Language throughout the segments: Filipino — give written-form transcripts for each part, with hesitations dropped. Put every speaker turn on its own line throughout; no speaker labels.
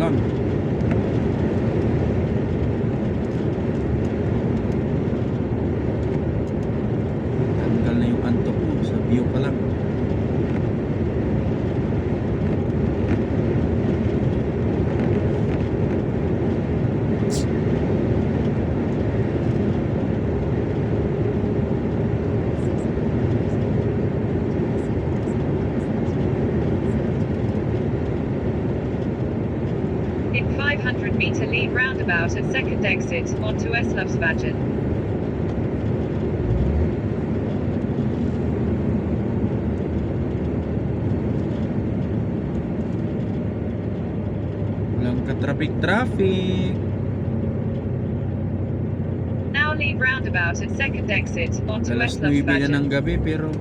lang. Tanggal na yung antok mo sa view pa lang.
In 500 meter leave roundabout at second exit onto Eslavsbagen.
Walang ka-traffic.
Now leave roundabout at second exit onto
Alas 9 na ng
Eslavsbagen.
gabi pero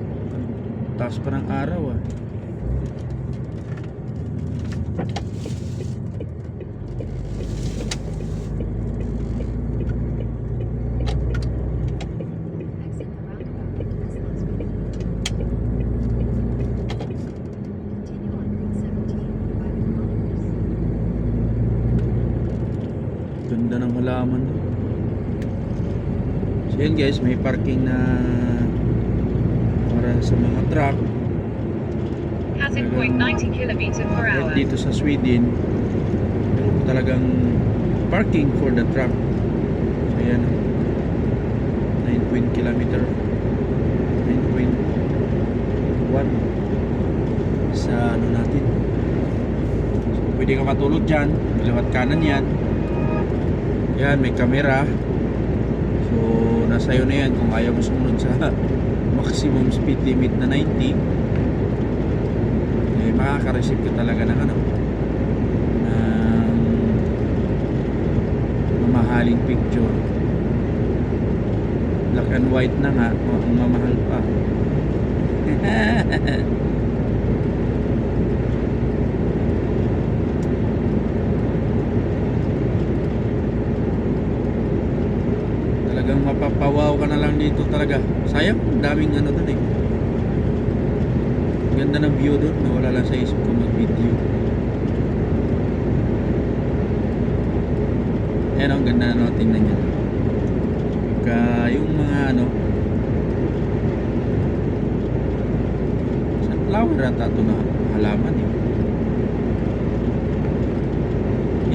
taas pa ng araw ah. Ganda ng halaman doon. So yun guys, may parking na para sa mga truck.
Hazard point 90 km per hour.
Dito sa Sweden, meron talagang parking for the truck. So yan, 9 kilometer 9.1 sa ano natin. So pwede ka matulog dyan, kaliwat kanan yan. Yan, may camera. So nasa iyo na yan kung ayaw mo sumunod sa maximum speed limit na 90. Makaka-receive ka talaga ng ano, ng mamahaling picture. Black and white na nga, ang mamahal pa. Talagang mapapawaw ka na lang dito talaga. Sayang, daming ano dun eh. Ganda ng view doon, nawala lang sa isip ko mag-video. Ayan ang ganda na tingnan niya. Yung mga ano, sunflower ata ito na halaman eh.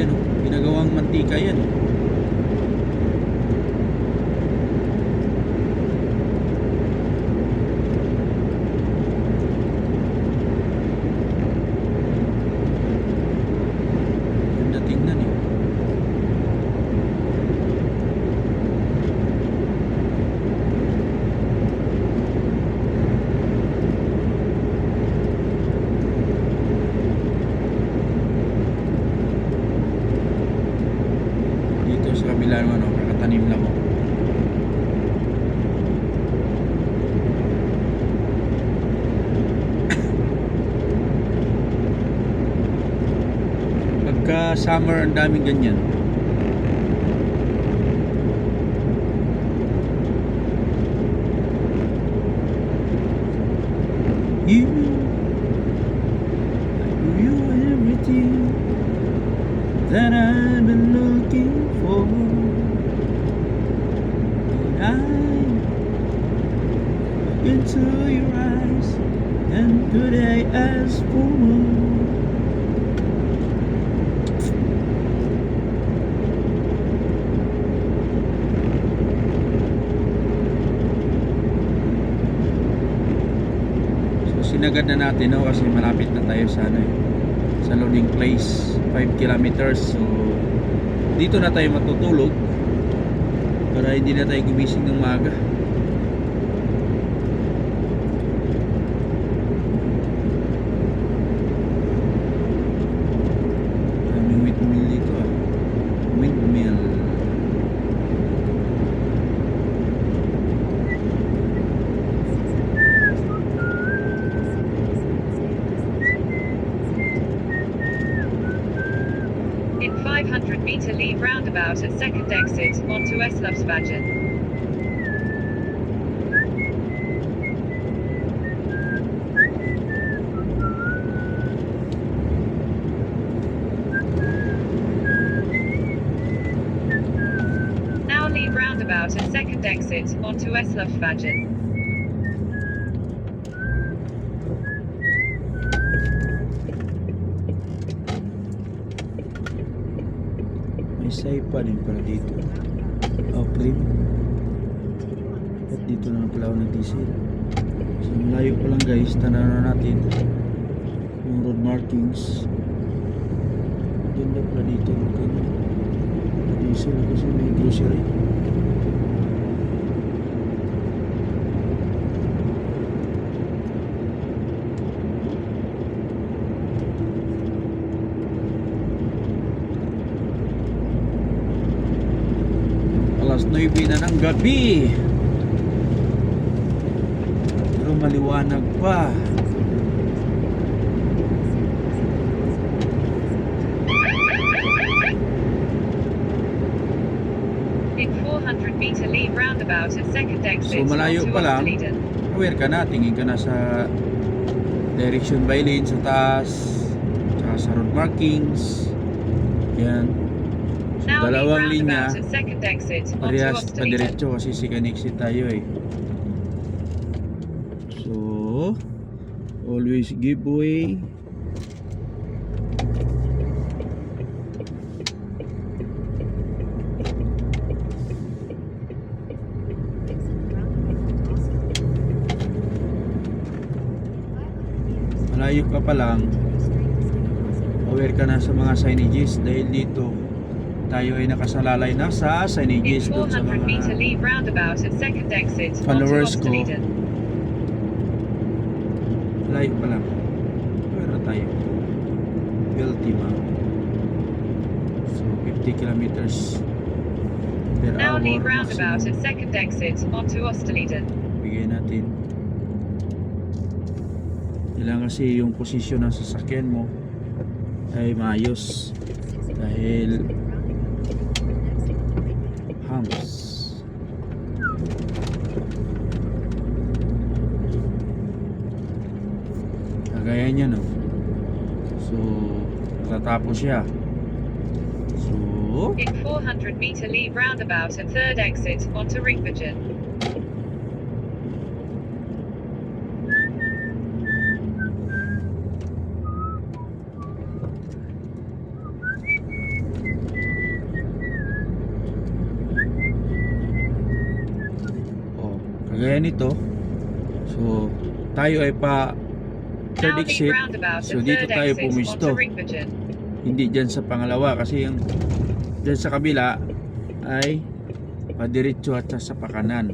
Yan o, ginagawang mantika yan o. Sa kabila ng ano, kakatanim lang ako. Pagka summer ang daming ganyan. You everything that I've been looking for. And I look into your eyes, and could I ask for more? So sinagad na natin no, kasi malapit na tayo sa ano eh, sa loading place, 5 kilometers. So dito na tayo matutulog para hindi na tayo gumising ng maaga. Daming windmill dito ah. Windmill.
In 500 meter leave roundabout at second exit onto Eslavsbagen. roundabout at second exit, onto Eslövsvägen.
May saipa din pala dito. Oprim. At dito na pala ako nag-diesel. So malayo pa lang guys, tanaw na natin yung road markings. Ganda pala dito nag-diesel kasi may grocery. Alas 9 na ng gabi, pero maliwanag pa.
In 400 meter leave roundabout at second exit,
So malayo
onto
pa lang,
Österleden.
aware ka na, tingin ka na sa direction by lane sa taas, tsaka sa road markings. Yan. So,
Now leave
dalawang linya,
roundabout at second exit, onto
parehas
Österleden.
padiretso kasi second exit tayo eh. So, always give way. Malayo ka pa lang, aware ka na sa mga signages dahil dito tayo ay nakasalalay na sa
In
signages doon sa
400 meter
mga
leave roundabout at second exit, onto
followers ko.
Österleden.
Malayo pa lang, aware na tayo. Ultima, so 50 kilometers per
Now
hour
leave roundabout
maximum.
at second exit, onto Österleden.
Bigay natin. Kailangan kasi yung posisyon ng sasakyan mo ay maayos dahil humps. Kagaya niya no. So tatapos siya. So
In 400 meter leave roundabout at third exit, onto Ringbergen.
oh, kagaya nito. So tayo ay pa
Now
third
leave
exit.
roundabout
So
at
dito
third
tayo
exit,
pumisto.
onto Ringbergen.
Hindi dyan sa pangalawa kasi yung dyan sa kabila ay padiretso at sa pakanan.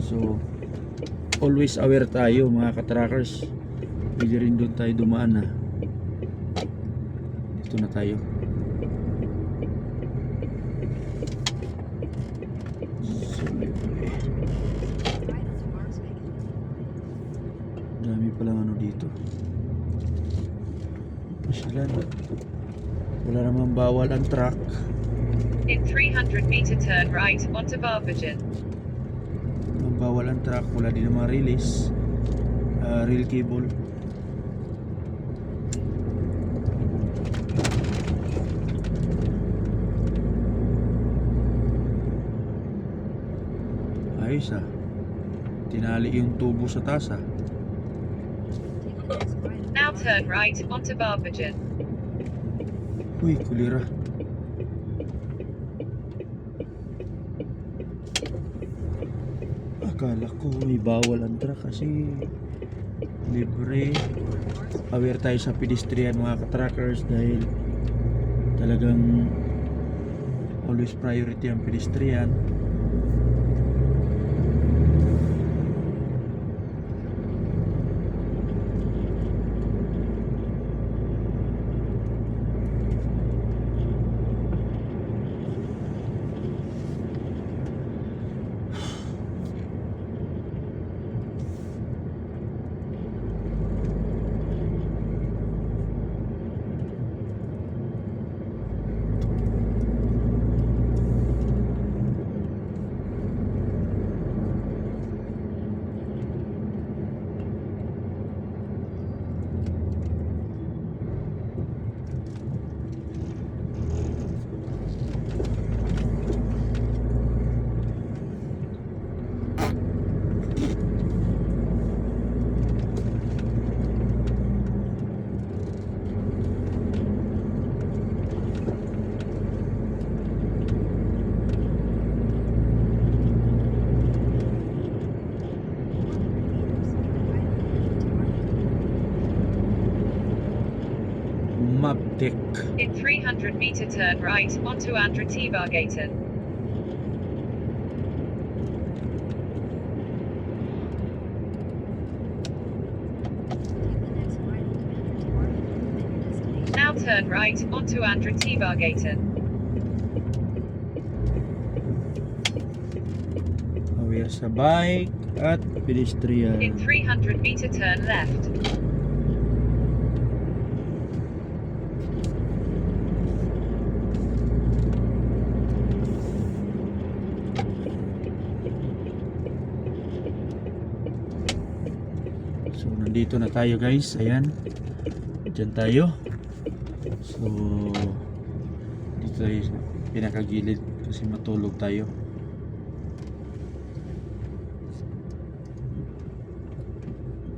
So always aware tayo mga katrackers, pwede rin doon tayo dumaan na. Dito na tayo. So, dami palang ano dito. Pasyalan. Wala namang bawal ang truck.
In 300 meter turn right, onto Varbergen.
Ang bawal ang truck. Wala din namang release. Rail cable. Ayos ah. Tinali yung tubo sa taas ah.
Now turn right, onto Varbergen.
Uy, kulira. Akala ko may bawal ang truck kasi libre. Aware tayo sa pedestrian mga katrackers dahil talagang always priority ang pedestrian. Magtek.
In 300 meter turn right onto Andra Tebargatan. Now turn right onto Andra Tebargatan.
Aware sa bike at pedestrian.
In 300 meter turn left.
So nandito na tayo guys, ayan. Diyan tayo. So dito tayo sa pinakagilid kasi matulog tayo.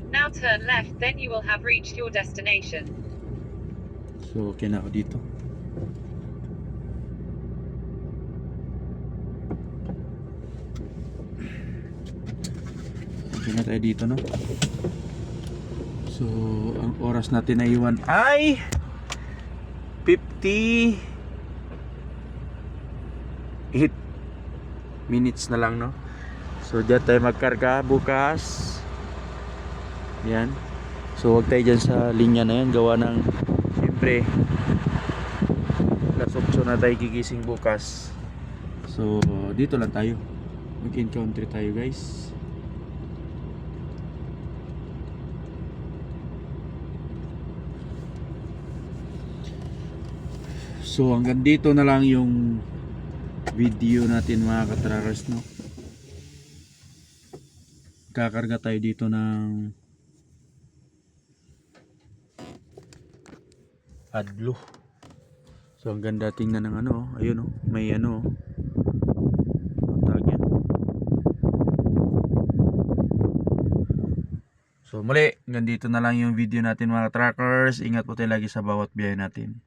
Now turn left, then you will have reached your destination.
So okay na ako dito. Okay na tayo dito, no? So ang oras natin na iwan ay 58 minutes na lang, no? So diyan tayo magkarga bukas. Yan. So wag tayo dyan sa linya na yan, gawa ng siyempre alas 8 na tayo gigising bukas. So dito lang tayo, mag-encounter tayo guys. So hanggang dito na lang yung video natin mga katrackers, no? Kakarga tayo dito ng Adlo. So ang ganda tingnan ng ano, ayun oh, may ano, ang tawag yan. So muli, hanggang dito na lang yung video natin mga trackers. Ingat po tayo lagi sa bawat biyahe natin.